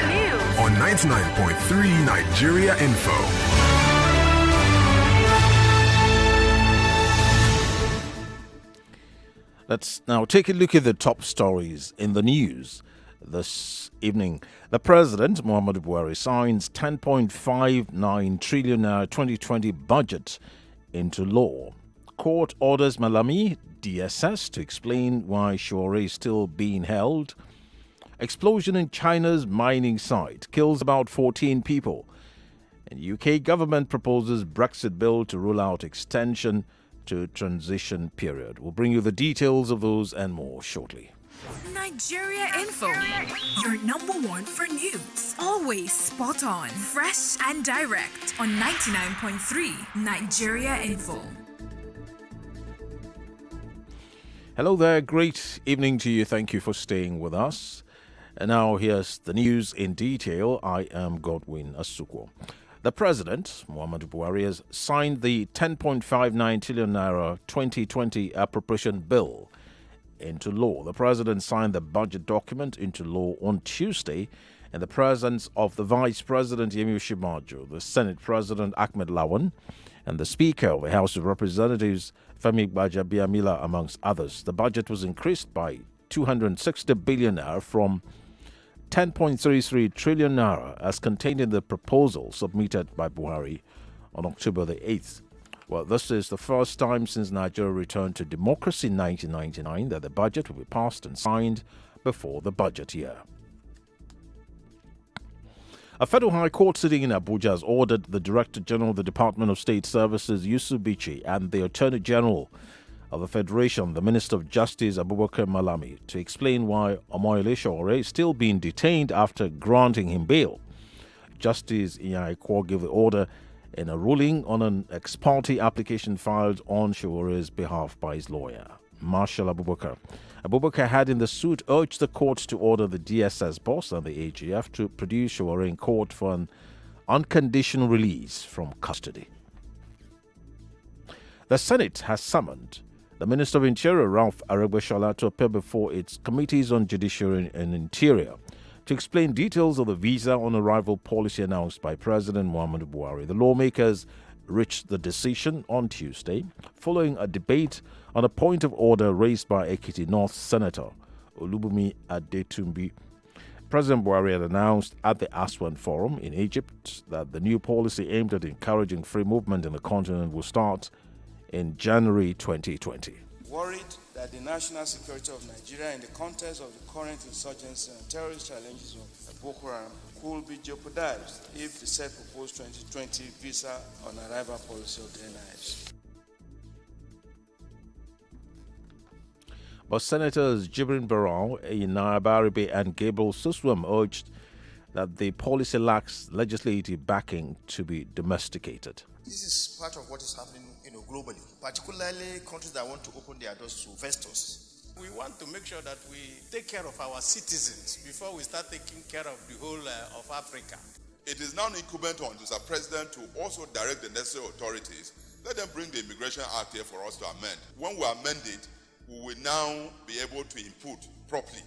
the news on 99.3 Nigeria Info. Let's now take a look at the top stories in the news this evening. The President, Muhammadu Buhari, signs 10.59 trillion 2020 budget into law. Court orders Malami, DSS, to explain why Shuare is still being held. Explosion in China's mining site kills about 14 people. And UK government proposes Brexit Bill to rule out extension to transition period. We'll bring you the details of those and more shortly. Nigeria Info, your number one for news. Always spot on, fresh and direct on 99.3 Nigeria Info. Hello there, great evening to you. Thank you for staying with us. And now here's the news in detail. I am Godwin Asuquo. The President, Muhammadu Buhari, has signed the 10.59 trillion naira 2020 appropriation bill into law. The President signed the budget document into law on Tuesday in the presence of the Vice President Yemi Osinbajo, the Senate President Ahmed Lawan, and the Speaker of the House of Representatives Femi Gbajabiamila, amongst others. The budget was increased by 260 billion naira from 10.33 trillion naira as contained in the proposal submitted by Buhari on October the 8th. Well, this is the first time since Nigeria returned to democracy in 1999 that the budget will be passed and signed before the budget year. A federal high court sitting in Abuja has ordered the Director General of the Department of State Services, Yusuf Bichi, and the Attorney General of the Federation, the Minister of Justice, Abubakar Malami, to explain why Omoyele Sowore is still being detained after granting him bail. Justice Iyaikwo gave the order in a ruling on an ex parte application filed on Showore's behalf by his lawyer, Marshal Abubakar. Abubakar had in the suit urged the court to order the DSS boss and the AGF to produce Showore in court for an unconditional release from custody. The Senate has summoned the Minister of Interior, Ralph Aregbesola, to appear before its Committees on Judiciary and Interior to explain details of the visa on arrival policy announced by President Muhammadu Buhari. The lawmakers reached the decision on Tuesday following a debate on a point of order raised by Ekiti North Senator Olubunmi Adetumbi. President Buhari had announced at the Aswan Forum in Egypt that the new policy aimed at encouraging free movement in the continent will start in January 2020. Worried that the national security of Nigeria in the context of the current insurgency and terrorist challenges of Boko Haram could be jeopardized if the said proposed 2020 visa on arrival policy of the NIS. But Senators Jibrin Barrow, Yinaya Baribe, and Gabriel Suswam urged that the policy lacks legislative backing to be domesticated. This is part of what is happening, globally, particularly countries that want to open their doors to investors. We want to make sure that we take care of our citizens before we start taking care of the whole of Africa. It is now incumbent on the President to also direct the necessary authorities. Let them bring the Immigration Act here for us to amend. When we amend it, we will now be able to input properly.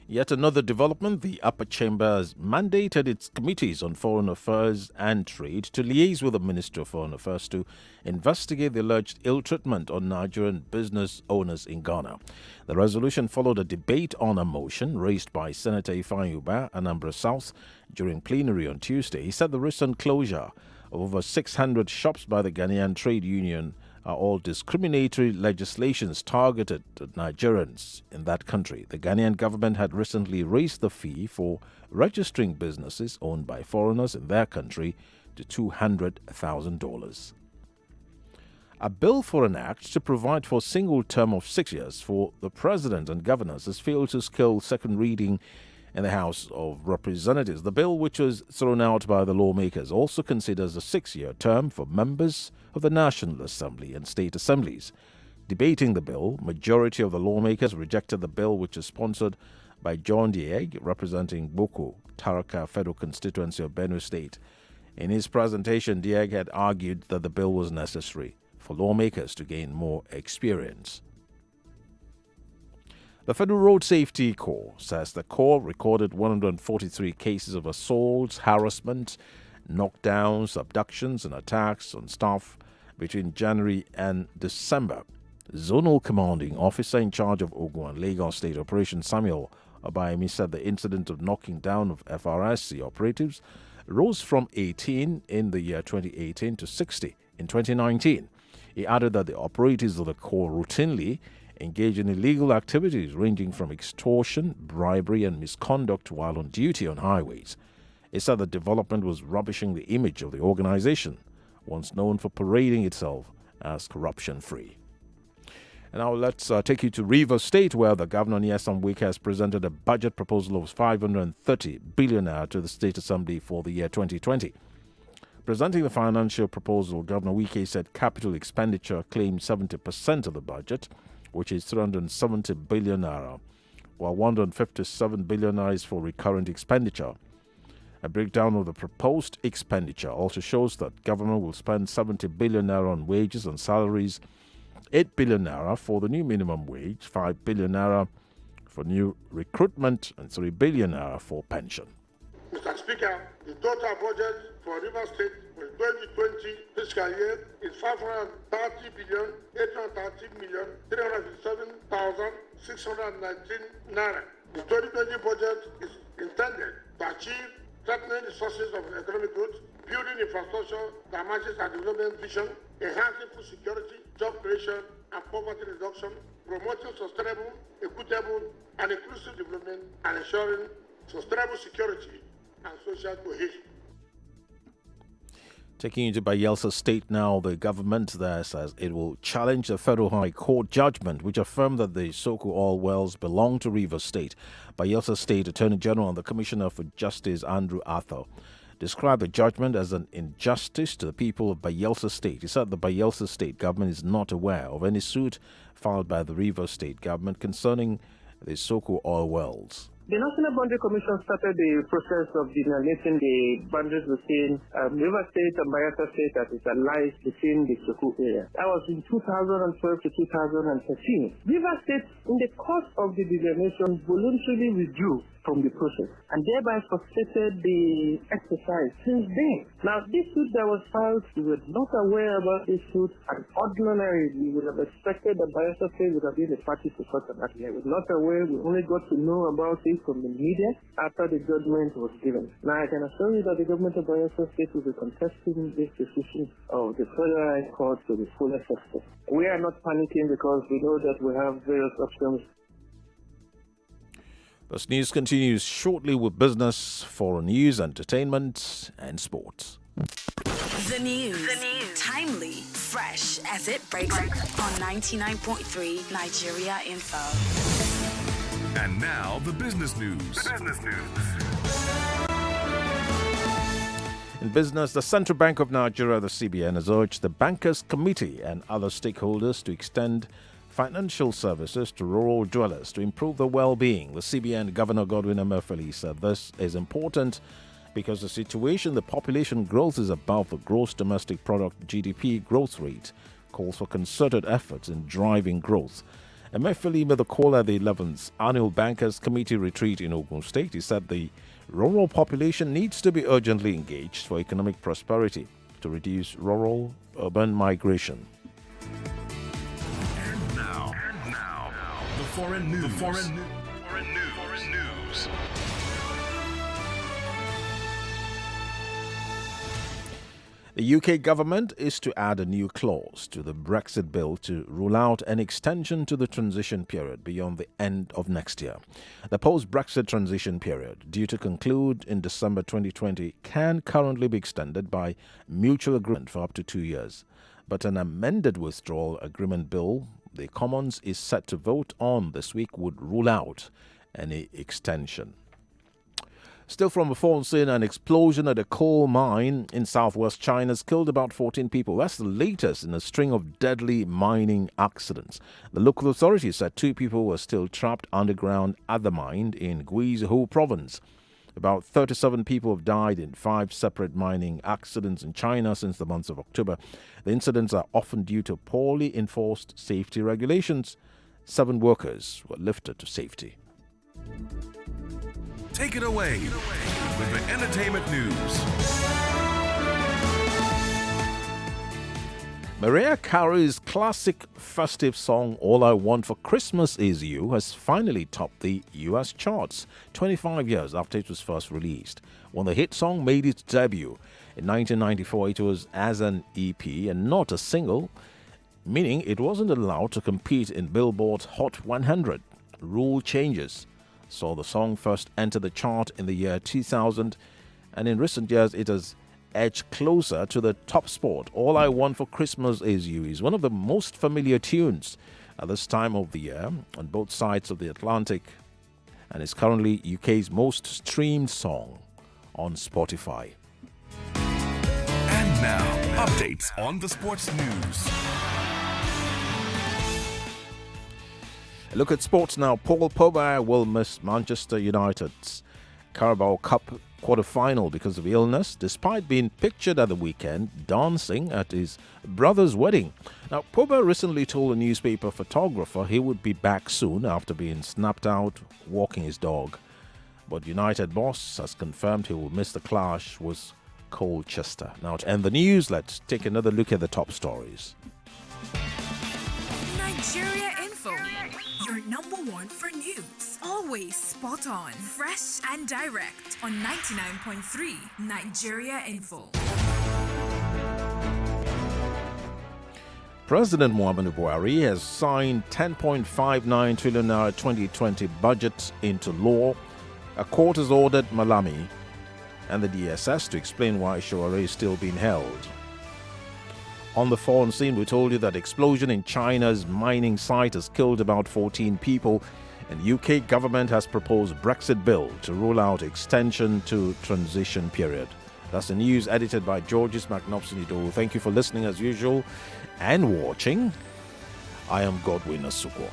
Yet another development, the upper chamber has mandated its committees on foreign affairs and trade to liaise with the Ministry of Foreign Affairs to investigate the alleged ill treatment on Nigerian business owners in Ghana. The resolution followed a debate on a motion raised by Senator Ifeanyi Ubah, Anambra South, during plenary on Tuesday. He said the recent closure of over 600 shops by the Ghanaian Trade Union are all discriminatory legislations targeted at Nigerians in that country. The Ghanaian government had recently raised the fee for registering businesses owned by foreigners in their country to $200,000. A bill for an act to provide for a single term of 6 years for the president and governors has failed to secure second reading in the House of Representatives. The bill, which was thrown out by the lawmakers, also considers a 6-year term for members of the National Assembly and state assemblies. Debating the bill, majority of the lawmakers rejected the bill, which is sponsored by John Dieg, representing Boko, Taraka Federal Constituency of Benue State. In his presentation, Dieg had argued that the bill was necessary for lawmakers to gain more experience. The Federal Road Safety Corps says the Corps recorded 143 cases of assaults, harassment, knockdowns, abductions, and attacks on staff between January and December. Zonal Commanding Officer in charge of Ogun and Lagos State Operations, Samuel Obayemi, said the incident of knocking down of FRSC operatives rose from 18 in the year 2018 to 60 in 2019. He added that the operatives of the Corps routinely engage in illegal activities ranging from extortion, bribery, and misconduct while on duty on highways. He said the development was rubbishing the image of the organization, once known for parading itself as corruption-free. And now let's take you to Rivers State, where the governor Nyesom Wike has presented a budget proposal of 530 billion naira to the State Assembly for the year 2020. Presenting the financial proposal, Governor Wike said capital expenditure claimed 70% of the budget, which is 370 billion naira, while 157 billion naira is for recurrent expenditure. A breakdown of the proposed expenditure also shows that government will spend 70 billion naira on wages and salaries, 8 billion naira for the new minimum wage, 5 billion naira for new recruitment, and 3 billion naira for pension. Mr. Speaker, the total budget for Rivers State for 2020 fiscal year is 530 billion 830 million 357,619 naira. The 2020 budget is intended to achieve strengthening the sources of economic growth, building infrastructure that matches our development vision, enhancing food security, job creation, and poverty reduction, promoting sustainable, equitable, and inclusive development, and ensuring sustainable security and social cohesion. Taking you to Bayelsa State now, the government there says it will challenge the Federal High Court judgment which affirmed that the Soko oil wells belong to Rivers State. Bayelsa State Attorney General and the Commissioner for Justice, Andrew Arthur, described the judgment as an injustice to the people of Bayelsa State. He said the Bayelsa State government is not aware of any suit filed by the Rivers State government concerning the Soko oil wells. The National Boundary Commission started the process of delineating the boundaries between River State and Bayelsa State that is allied between the Soko area. That was in 2012 to 2013. River State, in the course of the delineation, voluntarily withdrew from the process and thereby frustrated the exercise since then. Now, this suit that was filed, we were not aware about this suit, and ordinarily we would have expected that Bayelsa State would have been the party to such an act. We were not aware, we only got to know about it from the media after the judgment was given. Now, I can assure you that the government of Bayelsa State will be contesting this decision of the Federal High Court to the fullest extent. We are not panicking because we know that we have various options. This news continues shortly with business, foreign news, entertainment, and sports. The news. Timely, fresh as it breaks on 99.3 Nigeria Info. And now the business news. In business, the Central Bank of Nigeria, the CBN, has urged the Bankers Committee and other stakeholders to extend financial services to rural dwellers to improve their well-being. The CBN Governor Godwin Asuquo said this is important because the situation, the population growth is above the gross domestic product GDP growth rate, calls for concerted efforts in driving growth. Asuquo made the call at the 11th Annual Bankers Committee retreat in Ogun State. He said the rural population needs to be urgently engaged for economic prosperity to reduce rural-urban migration. The foreign news. The UK government is to add a new clause to the Brexit Bill to rule out an extension to the transition period beyond the end of next year. The post-Brexit transition period, due to conclude in December 2020, can currently be extended by mutual agreement for up to 2 years. But an amended withdrawal agreement bill the Commons is set to vote on this week would rule out any extension. Still from a foreign scene, an explosion at a coal mine in southwest China has killed about 14 people. That's the latest in a string of deadly mining accidents. The local authorities said 2 people were still trapped underground at the mine in Guizhou province. About 37 people have died in 5 separate mining accidents in China since the month of October. The incidents are often due to poorly enforced safety regulations 7 workers were lifted to safety. Take it away with the entertainment news. Mariah Carey's classic festive song All I Want for Christmas Is You has finally topped the US charts 25 years after it was first released. When the hit song made its debut in 1994, it was as an EP and not a single, meaning it wasn't allowed to compete in Billboard's Hot 100. Rule changes saw the song first enter the chart in the year 2000, and in recent years it has edged closer to the top spot. All I Want for Christmas Is You is one of the most familiar tunes at this time of the year on both sides of the Atlantic, and is currently UK's most streamed song on Spotify. And now, updates on the sports news. A look at sports now. Paul Pogba will miss Manchester United's Carabao Cup quarter-final because of illness, despite being pictured at the weekend dancing at his brother's wedding. Now, Pogba recently told a newspaper photographer he would be back soon after being snapped out walking his dog. But United boss has confirmed he will miss the clash with Colchester. Now, to end the news, let's take another look at the top stories. Nigeria Info, your number one for news. Always spot on, fresh and direct on 99.3 Nigeria Info. President Muhammadu Buhari has signed 10.59 trillion naira 2020 budget into law. A court has ordered Malami and the DSS to explain why Shawara is still being held. On the foreign scene, we told you that explosion in China's mining site has killed about 14 people, and UK government has proposed Brexit Bill to rule out extension to transition period. That's the news edited by Georges McNobson-Ido. Thank you for listening as usual and watching. I am Godwin Asuquo.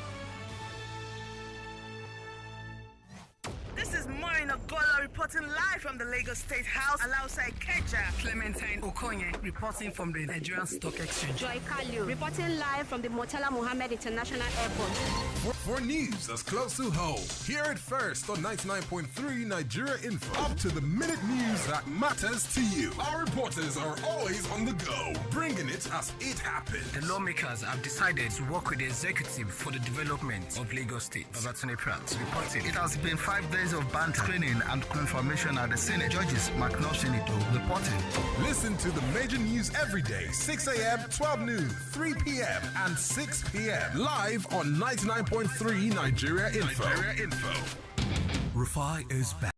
This is Marina Gola reporting live from the Lagos State House alongside Keja Clementine Okonye reporting from the Nigerian Stock Exchange. Joy Kalio reporting live from the Murtala Mohammed International Airport. For news that's close to home, hear it first on 99.3 Nigeria Info. Up to the minute news that matters to you. Our reporters are always on the go, bringing it as it happens. The lawmakers have decided to work with the executive for the development of Lagos State. Babatunde Pratt reporting. It has been 5 days of band training and confirmation at the Senate. Judges McNobson-Ido reporting. Listen to the major news every day, 6 a.m., 12 noon, 3 p.m., and 6 p.m. live on 99.3 Nigeria Info. Rufai is back.